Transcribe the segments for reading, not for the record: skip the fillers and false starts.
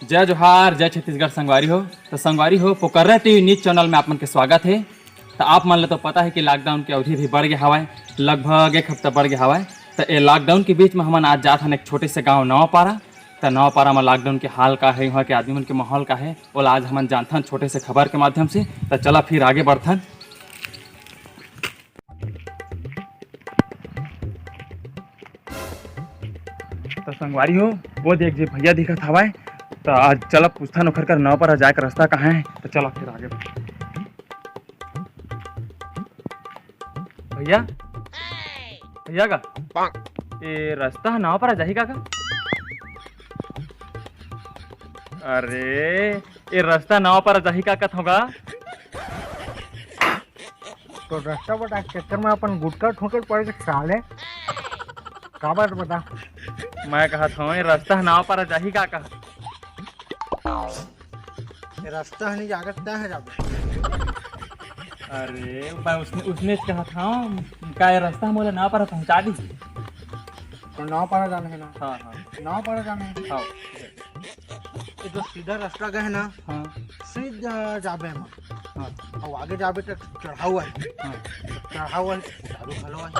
जय जोहार, जय छत्तीसगढ़। संगवारी हो तो संगवारी हो पोकर्रा टीवी न्यूज चैनल में आप मन के स्वागत है। तो आप मन ले तो पता है कि लॉकडाउन की अवधि भी बढ़ गया हवा, लगभग एक हफ्ता बढ़ गया हवा। तो ये लॉकडाउन के बीच में हमन आज जात हन एक छोटे से गाँव नवापारा। तो नवापारा में लॉकडाउन के हाल का है, वहाँ के आदमी मन के माहौल का है, वो आज हमन जानथन छोटे से खबर के माध्यम से। तो चला फिर आगे बढ़थन। तो संगवारी हो वो देख जी भैया दिखत हवाए। तो आज चला पूछथन ओखर कर नवापारा जाए का रास्ता कहाँ है। तो चला फिर आगे भैया भैया का ये रास्ता नवापारा जाही का? अरे ये रास्ता नवापारा जाही का कथ होगा? तो रास्ता बता चक्कर में अपन गुटका ठोकर पड़े साले का बात बता। मैं कहा था ये रास्ता नवापारा जाही का? ये रास्ता है नहीं जागत है जाबे। अरे मैं उसने कहा था का ये रास्ता मोला नवापारा पहुंचा दी। तो नवापारा जाना है ना? हाँ हाँ नवापारा जाना है। हाँ ये जो सीधा रास्ता गए है ना, हाँ सीधा जाबे हम। हाँ और आगे जाबे तो चढ़ावा है, हाँ चढ़ावा है उतारू खलो है,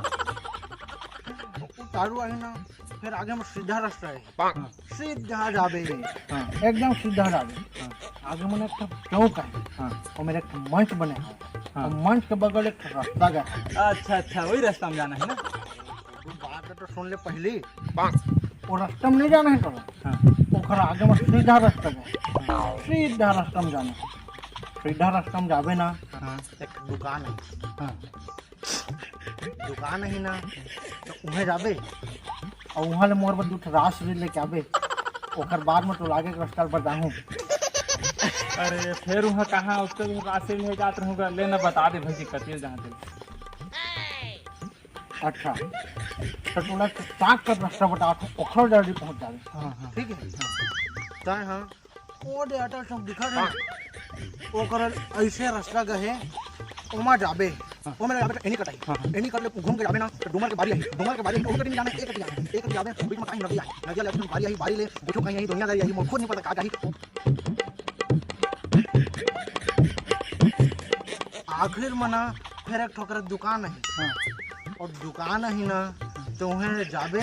उतारू है ना। फिर आगे में सीधा रास्ता है, हाँ सीधा जाबे, हाँ एकदम सीधा जाबे। आगे में एक चौक है हाँ और मेरे एक मंच बने हैं। हाँ। और मंच के बगल एक रास्ता गया है। अच्छा अच्छा वही रास्ता में जाना है ना? तू बात तो सुन ले पहली। वो रास्ता में नहीं जाना है करो। हाँ ओखर आगे में सीधा रास्ता है, सीधा रास्ता में जाना है। सीधा रास्ता में जाबे ना, हाँ एक दुकान है, हाँ दुकान है ना, तो उन्हें जाबे और वहाँ ले मोर पर दूठ रास भी लेके आबे। ओखर बाद में तो लागे के रास्ता पर जाऊँ। अरे फिर वहाँ कहाँ उसके रास्ते में जात रहूँगा? लेना बता दे भाई कि कतिये जहाँ दे। अच्छा तो तोला साग का रास्ता बता था, ओखर जल्दी पहुँच जाबे। हाँ हाँ ठीक है ताय हाँ ओ दे अटल सब दिखा है। ओकर ऐसे रास्ता गए ओमा जाबे। ओ मेरे जाबे एनी कटाई, एनी कर ले घूम के जाबे ना। तो डुमर के बारी आई, डुमर के बारी ओकर नहीं जाने, एक जाबे, एक जाबे बीच में कहीं नदी आई, नदी ले अपन बारी आई, बारी ले देखो कहीं यही दुनियादारी आई, मोर खुद नहीं पता का जाही। आखिर मना फिर एक ठोकर दुकान है। हाँ और दुकान है ना, तो वहाँ जाबे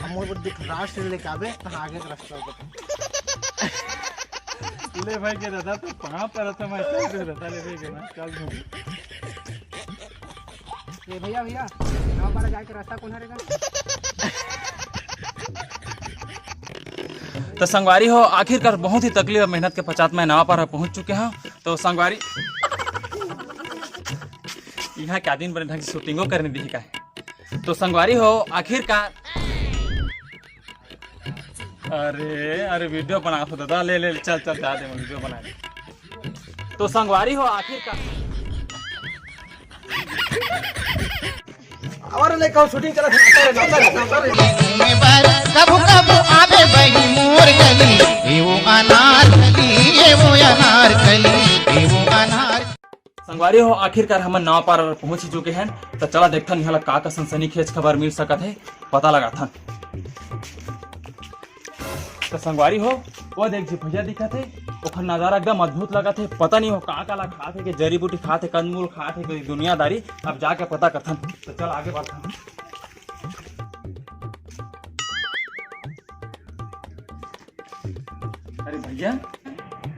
मोर पर दिख रास लेके आबे। तो आगे का रास्ता बता। ले भाई के दादा तो कहाँ पर रहता? मैं चल रहता ले भाई के मैं चल दूँ। ये भैया भैया नवापारा जाए के रास्ता कौन रहेगा? तो संगवारी हो आखिरकार बहुत ही तकलीफ और मेहनत के पश्चात मैं नवापारा पहुंच चुके हैं। तो संगवारी यहाँ क्या दिन बने ढंग से शूटिंगों करने दी का है। तो संगवारी हो आखिरकार अरे अरे वीडियो बना तो दादा ले ले चल चल जा दे वीडियो बना दे। तो संगवारी हो आखिरकार और ले कहो शूटिंग चला कबू कबू आवे बही मोर गली एवो अनार संगवारी हो आखिरकार हम नवापारा पहुंच चुके हैं। तो चला देखथन यहाँ का सनसनीखेज खबर मिल सकत है, पता लगा था। तो संगवारी हो वो देख जी भैया दिखत है, ओखर नजारा एकदम अद्भुत लगत है। पता नहीं हो का ला खात है, कि जड़ी बूटी खात है, कंदमूल खात है, कोई दुनियादारी। अब जाके पता करथन। तो चल आगे बढ़थन। अरे भैया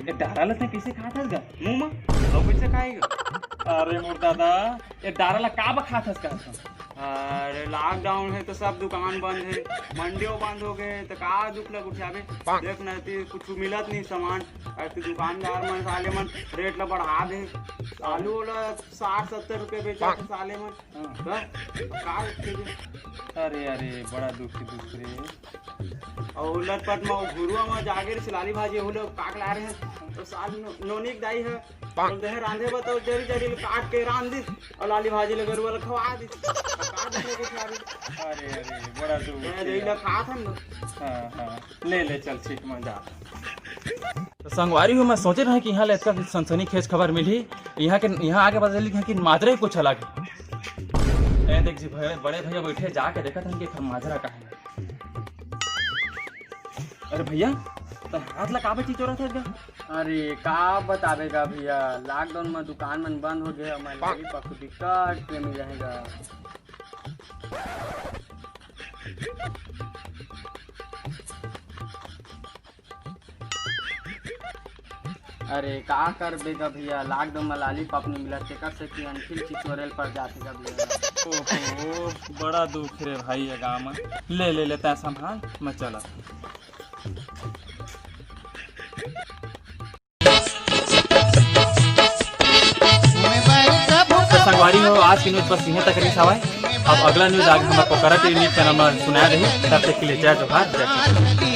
ये डारा लत कैसे खात है मुंह में और कैसे खाएगा? अरे मोर दादा ये डारा ला का खात है? अरे लॉकडाउन है तो सब दुकान बंद है, मंडियों बंद हो गए तो का दुख लग उठावे। देख न कुछ मिलत नहीं सामान, ऐसे दुकानदार मन साले मन रेट ला बढ़ा दे। आलू ला 60-70 रुपए बेचा साले मन। का अरे अरे बड़ा दुख रे। और उलटपट में घुरुआ में जागे सिलाली भाजी हो लोग काट ला रहे हैं। तो साल नोनिक दाई है बोलते हैं रांधे बताओ जरी जरी काट के रांध दी और लाली भाजी ले गरुआ खवा दी। अरे अरे बड़ा दुख यही ला खा था ना। हाँ हाँ ले ले चल ठीक में जा। तो संगवारी हो मैं सोचे रहा कि यहाँ ले इसका सनसनीखेज खबर मिली। यहाँ आगे पता चली कि माजरा ही कुछ अलग है। देख जी बड़े भैया बैठे, जाके देखा था कि माजरा का है। अरे भैया तो हाथ लकाबे चीज चोरा थे गा। अरे का बतावेगा भैया, लॉकडाउन में दुकान मन बंद हो गए, मैं लगी पक्का दिक्कत पे मिल रहेगा। अरे का कर बेगा भैया, लॉकडाउन में लॉलीपॉप नहीं मिला, तेकर से कि अनखिल चिचोरेल पर जाते का भैया। ओहो बड़ा दुख रे भाई ये गाँव में। ले ले लेता संभाल, मैं चला। तो संगवारी हो, आज की न्यूज बस यहीं तक रही हवाए। अब अगला न्यूज आगे हमारे पोखरा टीवी न्यूज चैनल में सुनाया रही। तब तक के लिए जय जोहार, जय।